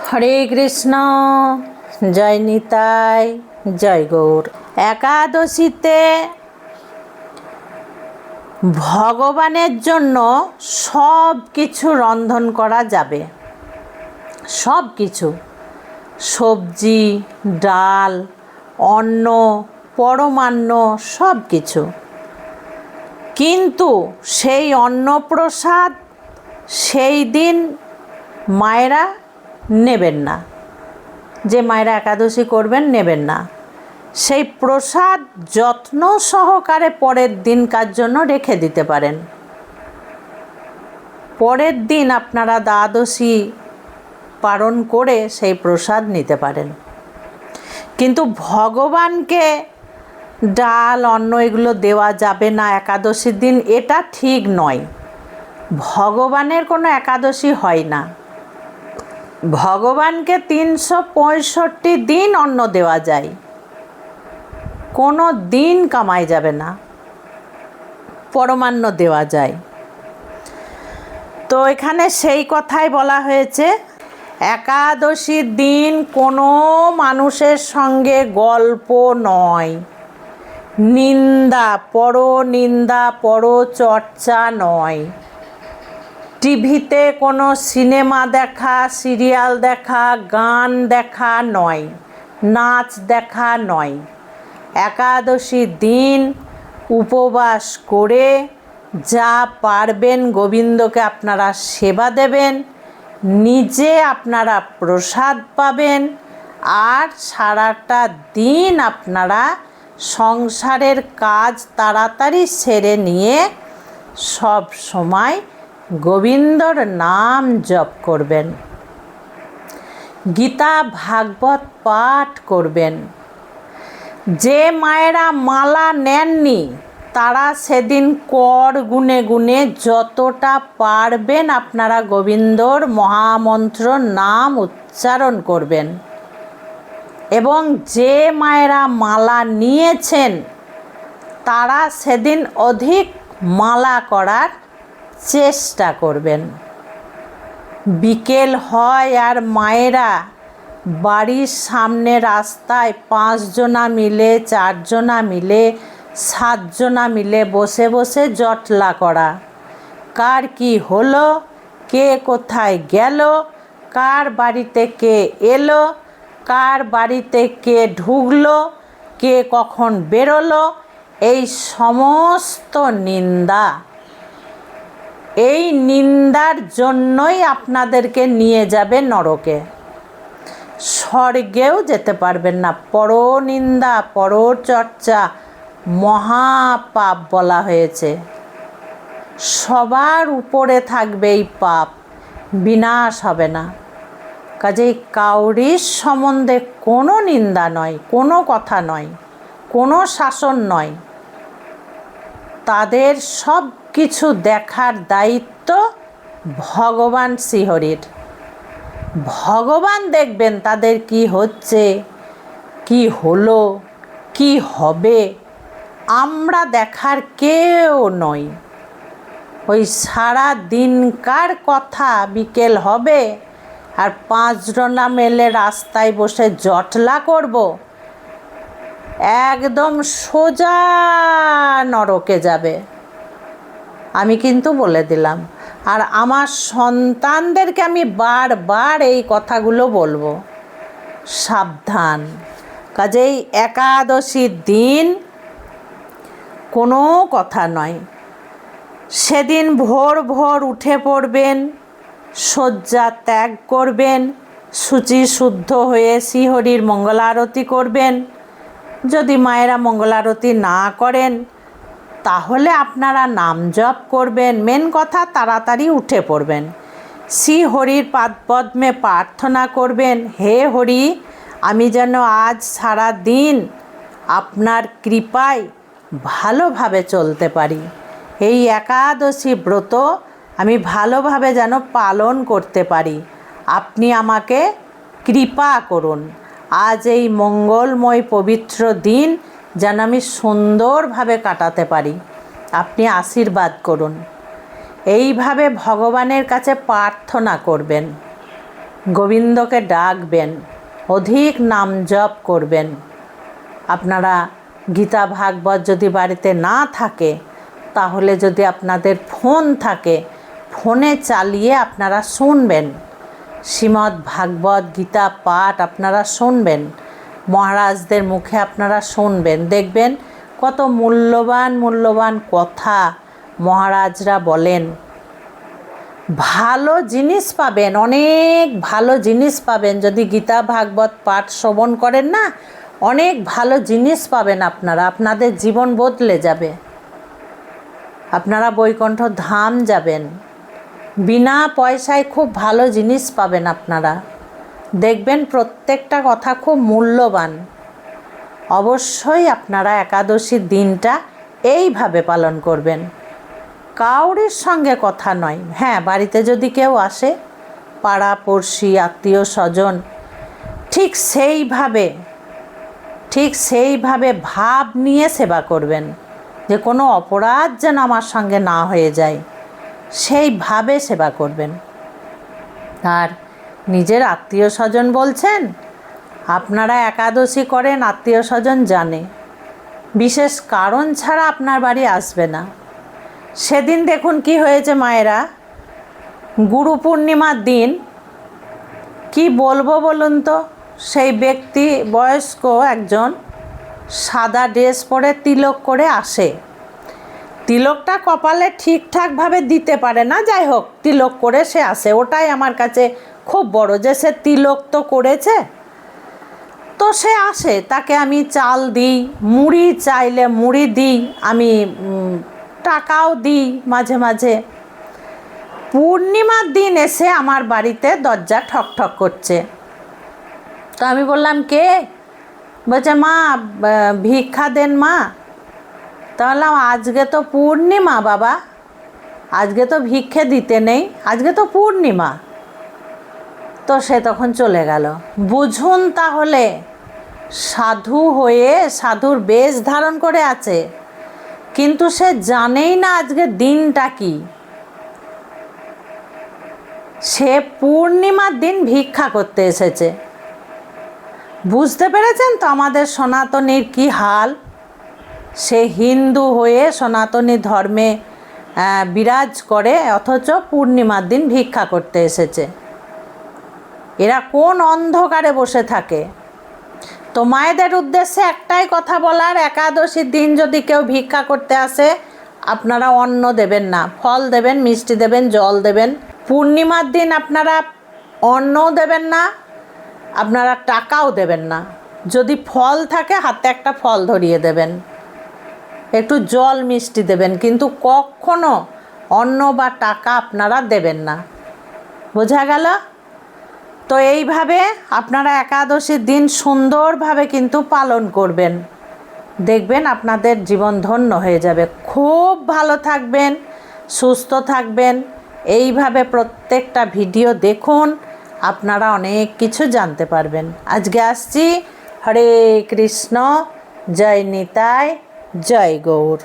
হরে কৃষ্ণ, জয় নিতাই, জয় গৌর। একাদশীতে ভগবানের জন্য সব কিছু রন্ধন করা যাবে, সব কিছু, সবজি, ডাল, অন্ন, পরমান্ন, সব কিছু। কিন্তু সেই অন্নপ্রসাদ সেই দিন মায়েরা নেবেন না, যে মায়েরা একাদশী করবেন নেবেন না। সেই প্রসাদ যত্ন সহকারে পরের দিনকার জন্য রেখে দিতে পারেন। পরের দিন আপনারা দ্বাদশী পালন করে সেই প্রসাদ নিতে পারেন। কিন্তু ভগবানকে ডাল, অন্ন এগুলো দেওয়া যাবে না একাদশীর দিন, এটা ঠিক নয়। ভগবানের কোনো একাদশী হয় না। ভগবানকে 365 দিন অন্ন দেওয়া যায়, কোনো দিন কামাই যাবে না, পরমান্ন দেওয়া যায়। তো এখানে সেই কথাই বলা হয়েছে, একাদশীর দিন কোনো মানুষের সঙ্গে গল্প নয়, নিন্দা, পরনিন্দা, পরচর্চা নয়, টিভিতে কোনো সিনেমা দেখা, সিরিয়াল দেখা, গান দেখা নয়, নাচ দেখা নয়। একাদশীর দিন উপবাস করে যা পারবেন গোবিন্দকে আপনারা সেবা দেবেন, নিজে আপনারা প্রসাদ পাবেন, আর সারাটা দিন আপনারা সংসারের কাজ তাড়াতাড়ি সেরে নিয়ে সব সময় গোবিন্দর নাম জপ করবেন, গীতা ভাগবত পাঠ করবেন। যে মায়েরা মালা নেননি তারা সেদিন কর গুনে গুনে যতটা পারবেন আপনারা গোবিন্দর মহামন্ত্র নাম উচ্চারণ করবেন। এবং যে মায়েরা মালা নিয়েছেন তারা সেদিন অধিক মালা করার চেষ্টা করবেন। বিকেল হয় আর মায়েরা বাড়ির সামনে রাস্তায় 5 জনা মিলে, 4 জনা মিলে, 7 জনা মিলে বসে বসে জটলা করা, কার কি হলো, কে কোথায় গেল, কার বাড়িতে কে এলো, কার বাড়িতে কে ঢুকলো, কে কখন বেরোলো, এই সমস্ত নিন্দা। এই নিন্দার জন্যই আপনাদেরকে নিয়ে যাবে নরকে, স্বর্গেও যেতে পারবেন না। পরনিন্দা, পরচর্চা মহাপাপ বলা হয়েছে। সবার উপরে থাকবে এই পাপ, বিনাশ হবে না। কাজেই কাউরির সম্বন্ধে কোনো নিন্দা নয়, কোনো কথা নয়, কোনো শাসন নয়। তাদের সব কিছু দেখার দায়িত্ব ভগবান শ্রীহরির। ভগবান দেখবেন তাদের কি হচ্ছে, কি হলো, কি হবে, আমরা দেখার কেউ নই। ওই সারা দিনকার কথা বিকেল হবে আর 5 জনা মেলে রাস্তায় বসে জটলা করব, একদম সোজা নরকে যাবে। আমি কিন্তু বলে দিলাম। আর আমার সন্তানদেরকে আমি বারবার এই কথাগুলো বলবো, সাবধান। কাজেই একাদশীর দিন কোনো কথা নয়। সেদিন ভোর ভোর উঠে পড়বেন, শয্যা ত্যাগ করবেন, শুচি শুদ্ধ হয়ে শ্রীহরির মঙ্গলারতি করবেন। যদি মায়েরা মঙ্গলারতি না করেন তাহলে আপনারা নাম জপ করবেন। মেন কথা, তাড়াতাড়ি উঠে পড়বেন, শ্রীহরির পাদপদ্মে প্রার্থনা করবেন, হে হরি, আমি যেন আজ সারা দিন আপনার কৃপায় ভালোভাবে চলতে পারি। এই একাদশী ব্রত আমি ভালোভাবে যেন পালন করতে পারি। আপনি আমাকে কৃপা করুন। আজ এই মঙ্গলময় পবিত্র দিন যেন আমি সুন্দরভাবে কাটাতে পারি, আপনি আশীর্বাদ করুন। এইভাবে ভগবানের কাছে প্রার্থনা করবেন। গোবিন্দকে ডাকবেন, অধিক নাম জপ করবেন। আপনারা গীতা ভাগবত যদি বাড়িতে না থাকে, তাহলে যদি আপনাদের ফোন থাকে, ফোনে চালিয়ে আপনারা শুনবেন। শ্রীমদ্ ভাগবত গীতা পাঠ আপনারা শুনবেন, মহারাজদের মুখে আপনারা শুনবেন। দেখবেন কত মূল্যবান মূল্যবান কথা মহারাজরা বলেন। ভালো জিনিস পাবেন, অনেক ভালো জিনিস পাবেন। যদি গীতা ভাগবত পাঠ শ্রবণ করেন না, অনেক ভালো জিনিস পাবেন আপনারা। আপনাদের জীবন বদলে যাবে, আপনারা বৈকুণ্ঠ ধাম যাবেন। বিনা পয়সায় খুব ভালো জিনিস পাবেন আপনারা। দেখবেন প্রত্যেকটা কথা খুব মূল্যবান। অবশ্যই আপনারা একাদশীর দিনটা এইভাবে পালন করবেন। কাউরির সঙ্গে কথা নয়। হ্যাঁ, বাড়িতে যদি কেউ আসে, পাড়া পড়শি আত্মীয় স্বজন, ঠিক সেইভাবে ভাব নিয়ে সেবা করবেন, যে কোনো অপরাধ যেন আমার সঙ্গে না হয়ে যায়, সেইভাবে সেবা করবেন। আর নিজের আত্মীয় স্বজন বলছেন, আপনারা একাদশী করেন, আত্মীয় স্বজন জানে, বিশেষ কারণ ছাড়া আপনার বাড়ি আসবে না। সেদিন দেখুন কি হয়েছে মায়েরা, গুরু পূর্ণিমার দিন, কি বলবো বলুন তো, সেই ব্যক্তি বয়স্ক একজন সাদা ড্রেস পরে তিলক করে আসে। তিলকটা কপালে ঠিকঠাকভাবে দিতে পারে না, যাই হোক তিলক করে সে আসে। ওটাই আমার কাছে খুব বড়, যে সে তিলক তো করেছে, তো সে আসে। তাকে আমি চাল দিই, মুড়ি চাইলে মুড়ি দিই, আমি টাকাও দিই মাঝে মাঝে। পূর্ণিমার দিন এসে আমার বাড়িতে দরজা ঠক ঠক করছে। তো আমি বললাম, কে? বলছে, মা ভিক্ষা দেন মা। তা বললাম, আজকে তো পূর্ণিমা বাবা, আজকে তো ভিক্ষে দিতে নেই, আজকে তো পূর্ণিমা। তো সে তখন চলে গেল। বুঝুন তাহলে, সাধু হয়ে সাধুর বেশ ধারণ করে আছে, কিন্তু সে জানেই না আজকে দিনটা কি। সে পূর্ণিমার দিন ভিক্ষা করতে এসেছে। বুঝতে পেরেছেন তো আমাদের সনাতনীর কি হাল? সে হিন্দু হয়ে সনাতনী ধর্মে বিরাজ করে, অথচ পূর্ণিমার দিন ভিক্ষা করতে এসেছে। এরা কোন অন্ধকারে বসে থাকে? তো মায়েদের উদ্দেশ্যে একটাই কথা বলার, একাদশীর দিন যদি কেউ ভিক্ষা করতে আসে, আপনারা অন্ন দেবেন না, ফল দেবেন, মিষ্টি দেবেন, জল দেবেন। পূর্ণিমার দিন আপনারা অন্নও দেবেন না, আপনারা টাকাও দেবেন না। যদি ফল থাকে, হাতে একটা ফল ধরিয়ে দেবেন, একটু জল মিষ্টি দেবেন, কিন্তু কখনো অন্ন বা টাকা আপনারা দেবেন না। বোঝা গেল? তো এইভাবে আপনারা একাদশীর দিন সুন্দরভাবে কিন্তু পালন করবেন। দেখবেন আপনাদের জীবন ধন্য হয়ে যাবে। খুব ভালো থাকবেন, সুস্থ থাকবেন। এইভাবে প্রত্যেকটা ভিডিও দেখুন, আপনারা অনেক কিছু জানতে পারবেন। আজকে আসছি। হরে কৃষ্ণ, জয় নিতাই, জয় গৌর।